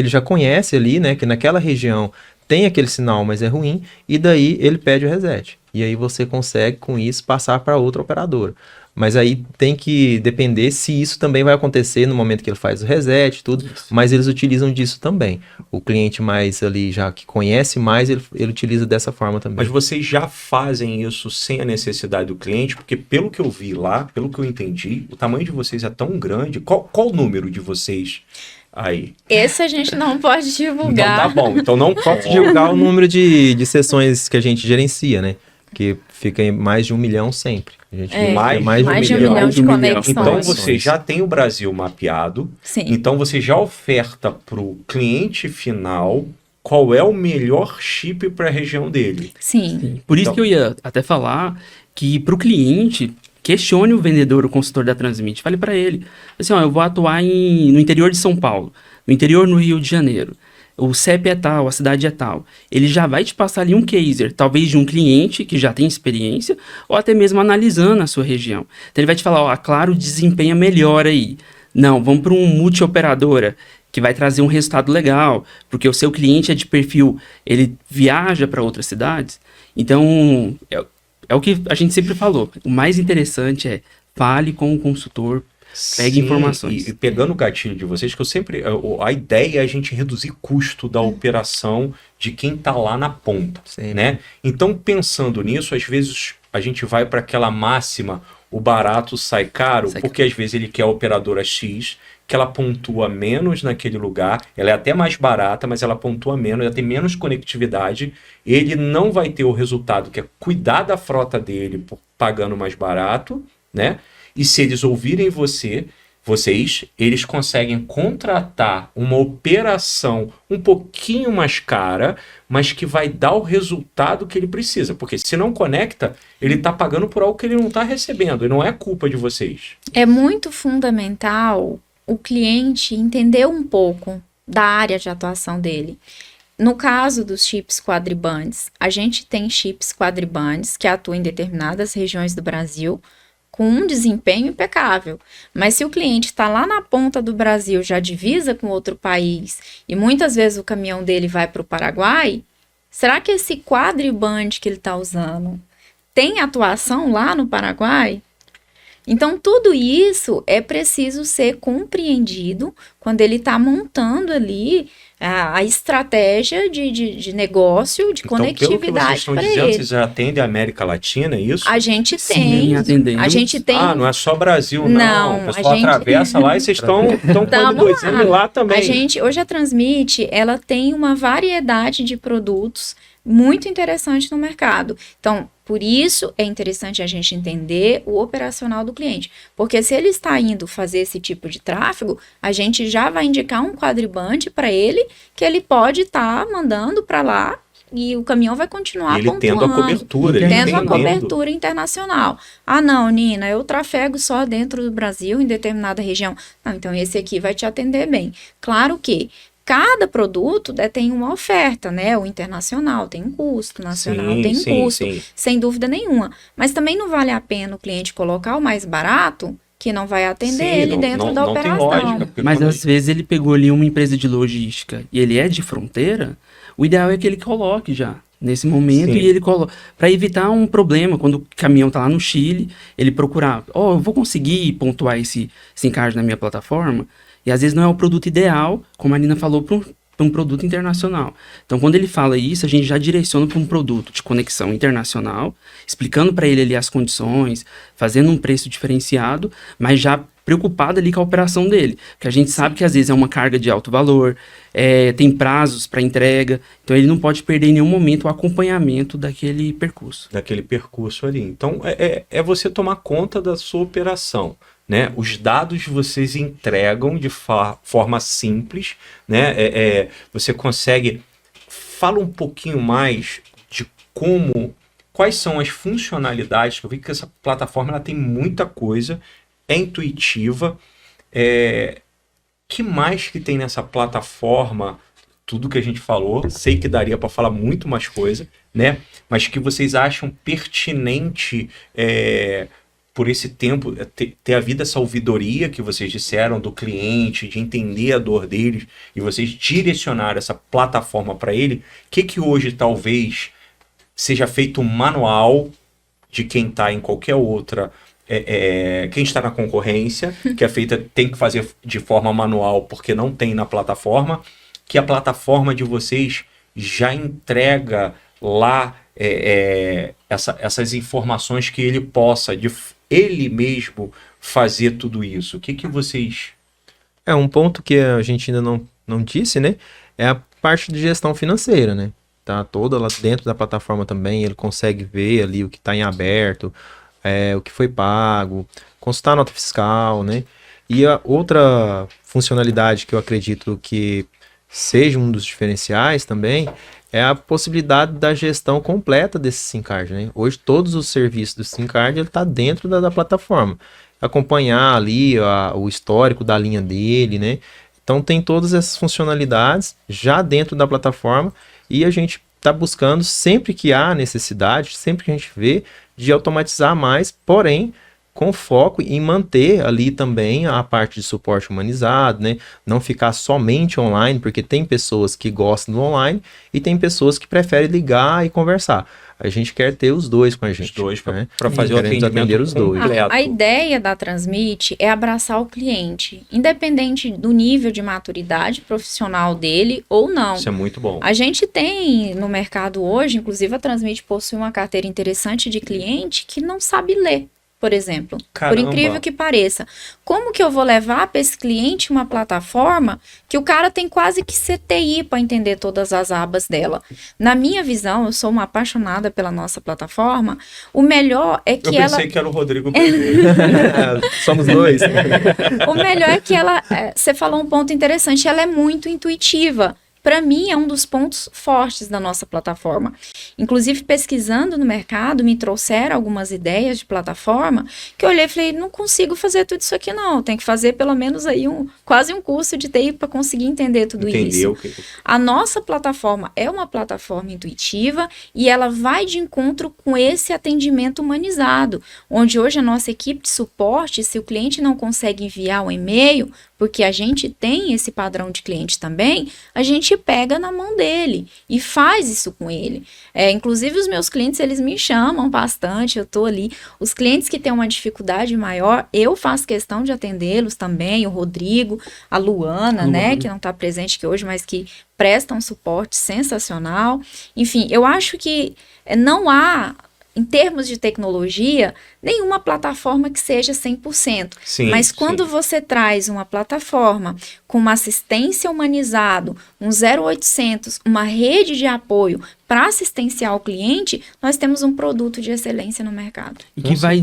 já conhece ali, né, que naquela região tem aquele sinal, mas é ruim, e daí ele pede o reset. E aí você consegue, com isso, passar para outra operadora. Mas aí tem que depender se isso também vai acontecer no momento que ele faz o reset, tudo. Mas eles utilizam disso também. O cliente mais ali, já que conhece mais, ele utiliza dessa forma também. Mas vocês já fazem isso sem a necessidade do cliente? Porque pelo que eu vi lá, pelo que eu entendi, o tamanho de vocês é tão grande. Qual o número de vocês aí? Esse a gente não pode divulgar. Então tá bom. Então não Posso divulgar o número de sessões que a gente gerencia, né? Que fica em mais de 1 milhão sempre. A gente Mais de um milhão de conexões. Então você já tem o Brasil mapeado. Sim. Então você já oferta para o cliente final qual é o melhor chip para a região dele. Sim. Por isso Então- que eu ia até falar que para o cliente, questione o vendedor, o consultor da Transmit. Fale para ele, assim, ó, eu vou atuar no interior de São Paulo, no interior no Rio de Janeiro. O CEP é tal, a cidade é tal. Ele já vai te passar ali um caser, talvez de um cliente que já tem experiência, ou até mesmo analisando a sua região. Então ele vai te falar, ó, a Claro desempenha melhor aí. Não, vamos para um multioperadora, que vai trazer um resultado legal, porque o seu cliente é de perfil, ele viaja para outras cidades. Então, é o que a gente sempre falou. O mais interessante é fale com o consultor, pegue Sim, informações. E pegando o gatilho de vocês, que eu sempre. A ideia é a gente reduzir custo da operação de quem está lá na ponta. Sempre. Né? Então, pensando nisso, às vezes a gente vai para aquela máxima: o barato sai caro, porque às vezes ele quer a operadora X, que ela pontua menos naquele lugar, ela é até mais barata, mas ela pontua menos, ela tem menos conectividade, ele não vai ter o resultado que é cuidar da frota dele pagando mais barato, né? E se eles ouvirem vocês, eles conseguem contratar uma operação um pouquinho mais cara, mas que vai dar o resultado que ele precisa. Porque se não conecta, ele está pagando por algo que ele não está recebendo, e não é culpa de vocês. É muito fundamental o cliente entender um pouco da área de atuação dele. No caso dos chips quadribands, a gente tem chips quadribands que atuam em determinadas regiões do Brasil com um desempenho impecável. Mas se o cliente está lá na ponta do Brasil, já divisa com outro país, e muitas vezes o caminhão dele vai para o Paraguai, será que esse quadriband que ele está usando tem atuação lá no Paraguai? Então, tudo isso é preciso ser compreendido quando ele está montando ali a estratégia de negócio, de Então, pelo que vocês conectividade estão para dizendo, ele. vocês já atendem a América Latina, é isso? A gente Sim, tem, atendemos. a gente tem. Ah, não é só Brasil, não. Não, O pessoal a gente- atravessa lá e vocês estão conduzindo lá também. Hoje a Transmit, ela tem uma variedade de produtos muito interessante no mercado. Então, por isso é interessante a gente entender o operacional do cliente. Porque se ele está indo fazer esse tipo de tráfego, a gente já vai indicar um quadriband para ele, que ele pode estar mandando para lá e o caminhão vai continuar Ele tendo a pontuando. cobertura, ele Tendo a entendendo. cobertura internacional. Ah, não, Nina, eu trafego só dentro do Brasil, em determinada região. Não, então esse aqui vai te atender bem. Claro que cada produto tem uma oferta, né? O internacional tem um custo, o nacional tem um custo, sim. sem dúvida nenhuma. Mas também não vale a pena o cliente colocar o mais barato, que não vai atender Sim, ele não- dentro não- da não tem operação. lógica, porque Mas quando às vezes ele pegou ali uma empresa de logística e ele é de fronteira, o ideal é que ele coloque já nesse momento Sim. e ele coloca para evitar um problema quando o caminhão tá lá no Chile, ele procurar, eu vou conseguir pontuar esse encaixe na minha plataforma. E às vezes não é o produto ideal, como a Nina falou, para um produto internacional. Então, quando ele fala isso, a gente já direciona para um produto de conexão internacional, explicando para ele ali as condições, fazendo um preço diferenciado, mas já preocupado ali com a operação dele. Porque a gente sabe que às vezes é uma carga de alto valor, tem prazos para entrega, então ele não pode perder em nenhum momento o acompanhamento daquele percurso. Daquele percurso ali. Então, é você tomar conta da sua operação, né? Os dados vocês entregam de forma simples, né? Você consegue... Fala um pouquinho mais de quais são as funcionalidades, que eu vi que essa plataforma ela tem muita coisa, é intuitiva. Que mais que tem nessa plataforma? Tudo que a gente falou, sei que daria para falar muito mais coisa, né? Mas que vocês acham pertinente por esse tempo, ter havido essa ouvidoria que vocês disseram do cliente, de entender a dor deles, e vocês direcionaram essa plataforma para ele, que hoje talvez seja feito um manual de quem está em qualquer outra, quem está na concorrência, que é feita, tem que fazer de forma manual porque não tem na plataforma, que a plataforma de vocês já entrega lá essas informações que ele possa, ele mesmo, fazer tudo isso. O que vocês... Um ponto que a gente ainda não disse, né? É a parte de gestão financeira, né? Tá toda lá dentro da plataforma também, ele consegue ver ali o que está em aberto, o que foi pago, consultar a nota fiscal, né? E a outra funcionalidade que eu acredito que seja um dos diferenciais também é a possibilidade da gestão completa desse SIM Card, né? Hoje todos os serviços do SIM Card ele está dentro da plataforma. Acompanhar ali o histórico da linha dele, né? Então tem todas essas funcionalidades já dentro da plataforma e a gente está buscando sempre que há necessidade, sempre que a gente vê, de automatizar mais, porém com foco em manter ali também a parte de suporte humanizado, né? Não ficar somente online, porque tem pessoas que gostam do online e tem pessoas que preferem ligar e conversar. A gente quer ter os dois com a gente. Os dois, né? para fazer o atendimento os dois. completo. A ideia da Transmit é abraçar o cliente, independente do nível de maturidade profissional dele ou não. Isso é muito bom. A gente tem no mercado hoje, inclusive a Transmit possui uma carteira interessante de cliente que não sabe ler, por exemplo. Caramba. Por incrível que pareça. Como que eu vou levar para esse cliente uma plataforma que o cara tem quase que CTI para entender todas as abas dela? Na minha visão, eu sou uma apaixonada pela nossa plataforma, o melhor é que eu ela... pensei que era o Rodrigo primeiro. Somos dois. O melhor é que ela... Você falou um ponto interessante, ela é muito intuitiva. Para mim, é um dos pontos fortes da nossa plataforma. Inclusive, pesquisando no mercado, me trouxeram algumas ideias de plataforma que eu olhei e falei, não consigo fazer tudo isso aqui não. Tem que fazer pelo menos aí quase um curso de TI para conseguir entender tudo isso. A nossa plataforma é uma plataforma intuitiva e ela vai de encontro com esse atendimento humanizado, onde hoje a nossa equipe de suporte, se o cliente não consegue enviar um e-mail, porque a gente tem esse padrão de cliente também, a gente pega na mão dele e faz isso com ele. Inclusive, os meus clientes, eles me chamam bastante, eu tô ali. Os clientes que têm uma dificuldade maior, eu faço questão de atendê-los também, o Rodrigo, a Luana, né, que não está presente aqui hoje, mas que prestam um suporte sensacional. Enfim, eu acho que não há... Em termos de tecnologia, nenhuma plataforma que seja 100%. Sim, mas quando você traz uma plataforma com uma assistência humanizada, um 0800, uma rede de apoio para assistenciar o cliente, nós temos um produto de excelência no mercado. E que vai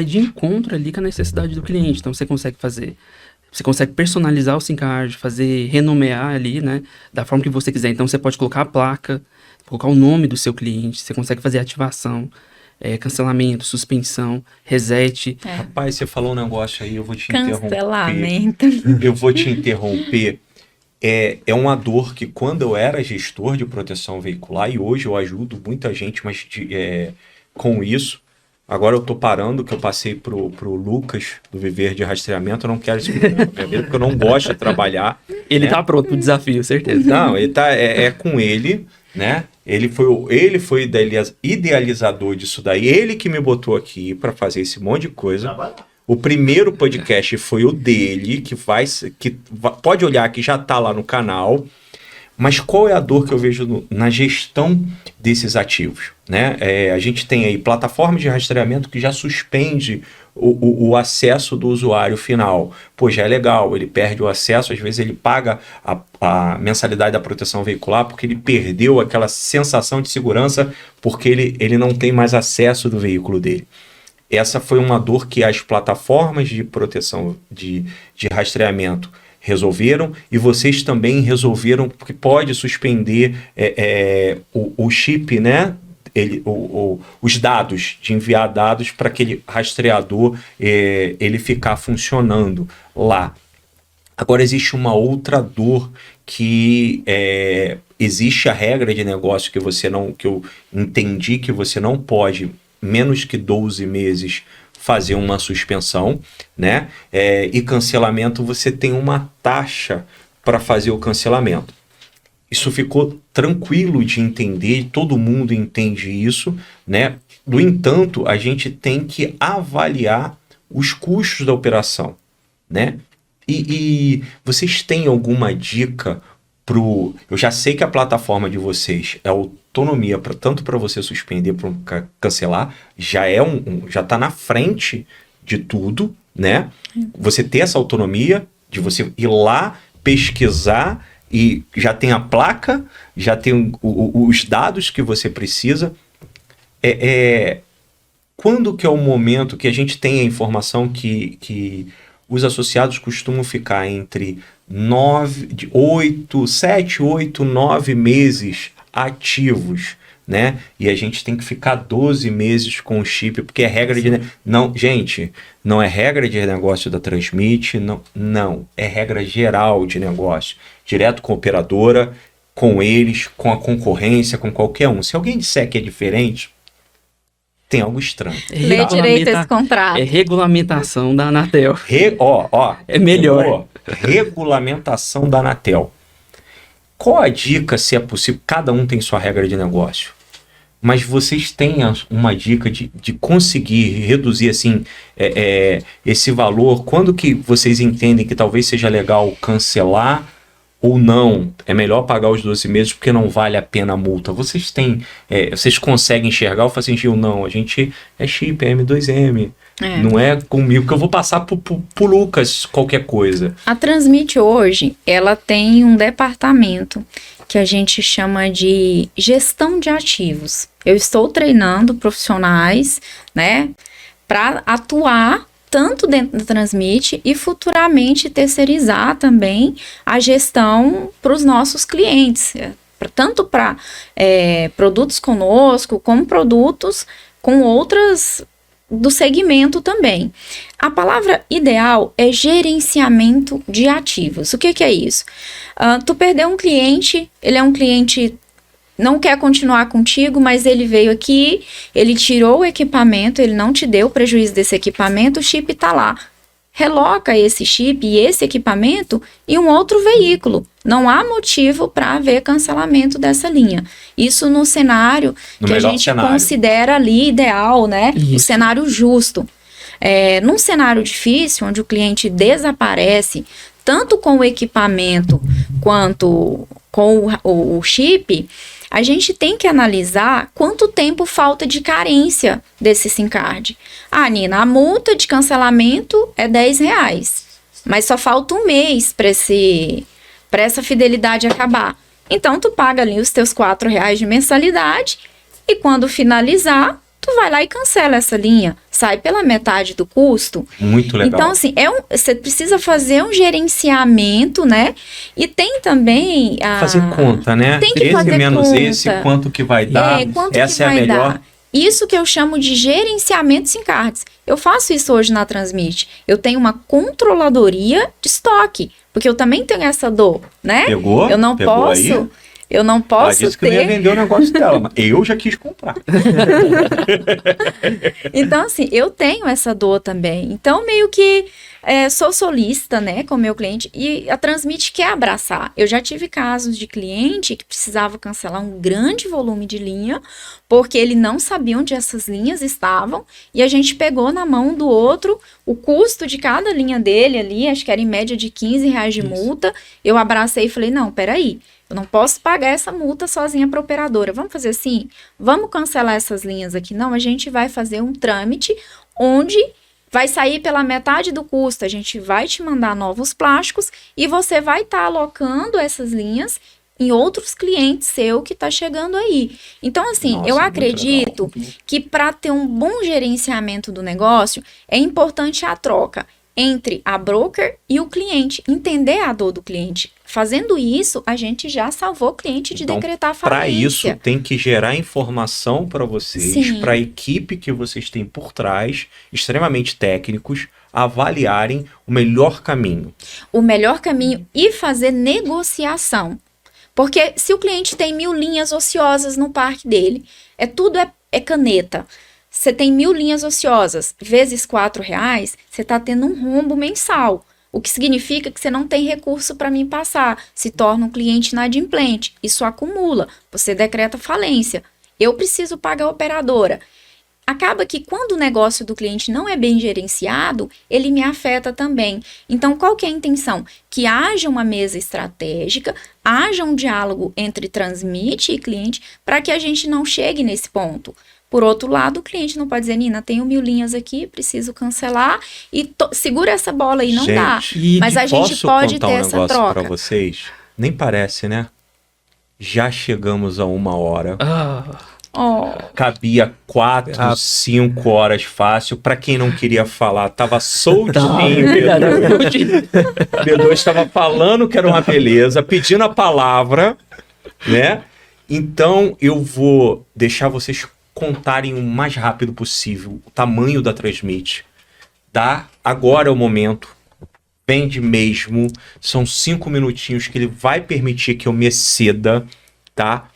de encontro ali com a necessidade do cliente. Então, você consegue personalizar o SIM Card, renomear ali, né, da forma que você quiser. Então, você pode colocar a placa, colocar o nome do seu cliente, você consegue fazer ativação, cancelamento, suspensão, reset. Rapaz, você falou um negócio aí, eu vou te interromper. Cancelamento. Eu vou te interromper. É uma dor que quando eu era gestor de proteção veicular, e hoje eu ajudo muita gente, mas com isso, agora eu tô parando, que eu passei pro Lucas, do Viver de Rastreamento, eu não quero explicar minha vida, porque eu não gosto de trabalhar. Ele tá pronto pro desafio, certeza. Não, ele tá, com ele, né? Ele foi idealizador disso daí, ele que me botou aqui para fazer esse monte de coisa. O primeiro podcast foi o dele, pode olhar que já está lá no canal. Mas qual é a dor que eu vejo na gestão desses ativos? Né? A gente tem aí plataformas de rastreamento que já suspende o acesso do usuário final. Pô, já é legal, ele perde o acesso, às vezes ele paga a mensalidade da proteção veicular porque ele perdeu aquela sensação de segurança porque ele não tem mais acesso do veículo dele. Essa foi uma dor que as plataformas de proteção de rastreamento resolveram, e vocês também resolveram, porque pode suspender o chip, né? Os dados, de enviar dados para aquele rastreador ele ficar funcionando lá. Agora existe uma outra dor que existe a regra de negócio que eu entendi que você não pode, menos que 12 meses, fazer uma suspensão, né? E cancelamento, você tem uma taxa para fazer o cancelamento. Isso ficou tranquilo de entender, todo mundo entende isso, né? No entanto, a gente tem que avaliar os custos da operação, né? E vocês têm alguma dica eu já sei que a plataforma de vocês é autonomia tanto para você suspender, para cancelar, já está na frente de tudo, né? Você ter essa autonomia de você ir lá pesquisar e já tem a placa, já tem os dados que você precisa. Quando que é o momento que a gente tem a informação que os associados costumam ficar entre 7, 8, 9 meses ativos, né? E a gente tem que ficar 12 meses com o chip, porque é regra de... Não, gente, não é regra de negócio da Transmit, não. É regra geral de negócio. Direto com a operadora, com eles, com a concorrência, com qualquer um. Se alguém disser que é diferente, tem algo estranho. Lê direito esse contrato. É regulamentação da Anatel. É melhor. Regulamentação da Anatel. Qual a dica, se é possível? Cada um tem sua regra de negócio. Mas vocês têm uma dica de conseguir reduzir assim, esse valor? Quando que vocês entendem que talvez seja legal cancelar ou não? É melhor pagar os 12 meses porque não vale a pena a multa. Vocês conseguem enxergar ou falam assim, Gil, não, a gente é chip, é M2M. Não é comigo que eu vou passar pro Lucas qualquer coisa. A Transmit hoje, ela tem um departamento que a gente chama de gestão de ativos. Eu estou treinando profissionais, né, para atuar tanto dentro da Transmit e futuramente terceirizar também a gestão para os nossos clientes, tanto para produtos conosco, como produtos com outras do segmento também. A palavra ideal é gerenciamento de ativos. O que é isso? Tu perdeu um cliente, ele é um cliente, não quer continuar contigo, mas ele veio aqui, ele tirou o equipamento, ele não te deu prejuízo desse equipamento, o chip está lá. Reloca esse chip e esse equipamento em um outro veículo. Não há motivo para haver cancelamento dessa linha. Isso no cenário que a gente considera ali ideal, né? Isso. O cenário justo. Num cenário difícil, onde o cliente desaparece, tanto com o equipamento quanto com o chip, a gente tem que analisar quanto tempo falta de carência desse SIM card. Nina, a multa de cancelamento é R$10, mas só falta um mês para essa fidelidade acabar. Então, tu paga ali os teus R$4 de mensalidade e quando finalizar, tu vai lá e cancela essa linha. Sai pela metade do custo. Muito legal. Então, assim, você precisa fazer um gerenciamento, né? E tem também... fazer conta, né? Tem que esse fazer menos conta. Esse, quanto que vai dar. Essa é a melhor. Isso que eu chamo de gerenciamento SIM cards. Eu faço isso hoje na Transmit. Eu tenho uma controladoria de estoque, porque eu também tenho essa dor, né? Pegou? Eu não Pegou posso... Aí? Eu não Ela posso disse que não ia ter. vender o negócio dela, mas eu já quis comprar. Então, assim, eu tenho essa dor também. Então, meio que sou solícita, né, com o meu cliente, e a Transmit quer abraçar. Eu já tive casos de cliente que precisava cancelar um grande volume de linha, porque ele não sabia onde essas linhas estavam, e a gente pegou na mão do outro o custo de cada linha dele ali, acho que era em média de R$15 de multa. Eu abracei e falei, não, peraí, eu não posso pagar essa multa sozinha para a operadora. Vamos fazer assim? Vamos cancelar essas linhas aqui? Não, a gente vai fazer um trâmite onde vai sair pela metade do custo. A gente vai te mandar novos plásticos e você vai estar alocando essas linhas em outros clientes seu que está chegando aí. Então, assim, Nossa, eu muito acredito que para ter um bom gerenciamento do negócio, é importante a troca entre a broker e o cliente, entender a dor do cliente. Fazendo isso, a gente já salvou o cliente de Então, decretar para falência. isso, tem que gerar informação para vocês, Sim. para a equipe que vocês têm por trás, extremamente técnicos, avaliarem o melhor caminho. O melhor caminho e fazer negociação. Porque se o cliente tem 1000 linhas ociosas no parque dele, tudo é caneta. Você tem 1000 linhas ociosas, vezes R$4, você está tendo um rombo mensal. O que significa que você não tem recurso para me passar. Se torna um cliente inadimplente. Isso acumula. Você decreta falência. Eu preciso pagar a operadora. Acaba que quando o negócio do cliente não é bem gerenciado, ele me afeta também. Então, qual que é a intenção? Que haja uma mesa estratégica, haja um diálogo entre Transmit e cliente, para que a gente não chegue nesse ponto. Por outro lado, o cliente não pode dizer, Nina, tenho 1000 linhas aqui, preciso cancelar e segura essa bola aí, não dá. Mas a gente pode ter essa troca. Para vocês? Nem parece, né? Já chegamos a 1 hora. Cabia 4, 5 horas fácil. Para quem não queria falar, tava soltinho. B2 estava falando que era uma beleza, pedindo a palavra, né? Então eu vou deixar vocês contarem o mais rápido possível o tamanho da Transmit. Agora é o momento. Vende mesmo. São 5 minutinhos que ele vai permitir que eu me exceda, tá?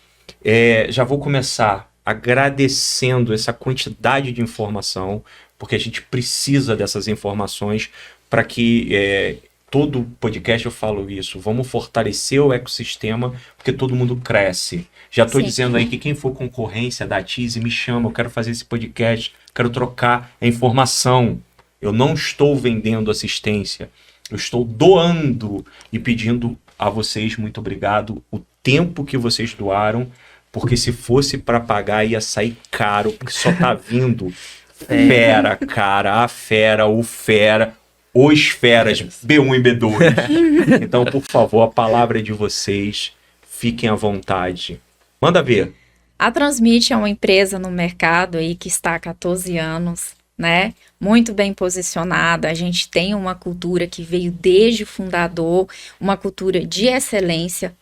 Já vou começar agradecendo essa quantidade de informação, porque a gente precisa dessas informações para que todo podcast eu falo isso. Vamos fortalecer o ecossistema, porque todo mundo cresce. Já estou dizendo aí que quem for concorrência da Tizi me chama, eu quero fazer esse podcast, quero trocar a informação. Eu não estou vendendo assistência, eu estou doando e pedindo a vocês muito obrigado o tempo que vocês doaram, porque se fosse para pagar ia sair caro, porque só tá vindo fera, cara, a fera, o fera, os feras, B1 e B2. Então, por favor, a palavra é de vocês, fiquem à vontade. Manda ver. A Transmit é uma empresa no mercado aí que está há 14 anos, né? Muito bem posicionada. A gente tem uma cultura que veio desde o fundador, uma cultura de excelência.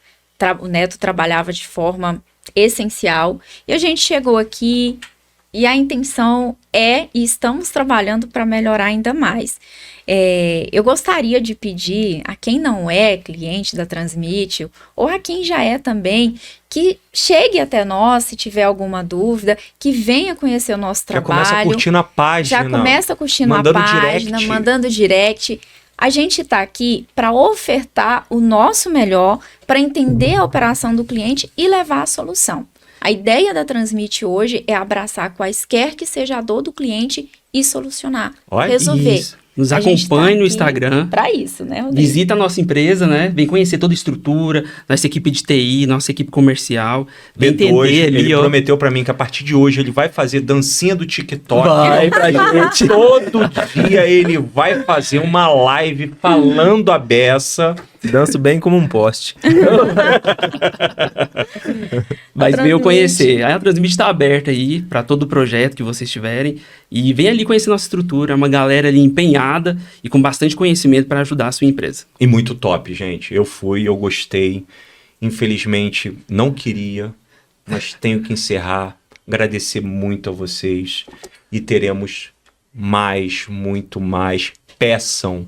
O Neto trabalhava de forma essencial. E a gente chegou aqui e a intenção e estamos trabalhando para melhorar ainda mais. Eu gostaria de pedir a quem não é cliente da Transmit, ou a quem já é também, que chegue até nós se tiver alguma dúvida, que venha conhecer o nosso trabalho. Já começa curtindo a página. Já começa curtindo a página, mandando direct. A gente está aqui para ofertar o nosso melhor, para entender a operação do cliente e levar a solução. A ideia da Transmit hoje é abraçar quaisquer que seja a dor do cliente e solucionar, resolver. Isso. Nos acompanhe no Instagram. Para isso, né, Rodrigo? Visita a nossa empresa, né? Vem conhecer toda a estrutura, nossa equipe de TI, nossa equipe comercial. Vem entender ali, ele prometeu para mim que a partir de hoje ele vai fazer dancinha do TikTok. Vai pra gente. Todo dia ele vai fazer uma live falando a beça. Danço bem como um poste. Mas venham conhecer. A Transmit está aberta aí para todo o projeto que vocês tiverem. E vem ali conhecer nossa estrutura. É uma galera ali empenhada e com bastante conhecimento para ajudar a sua empresa. E muito top, gente. Eu gostei. Infelizmente, não queria, mas tenho que encerrar. Agradecer muito a vocês. E teremos muito mais. Peçam.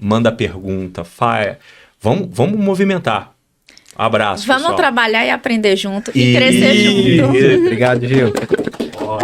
Manda pergunta. Vamos movimentar. Abraço, Vamos pessoal. trabalhar e aprender junto e crescer junto. Obrigado, Gil. Ó.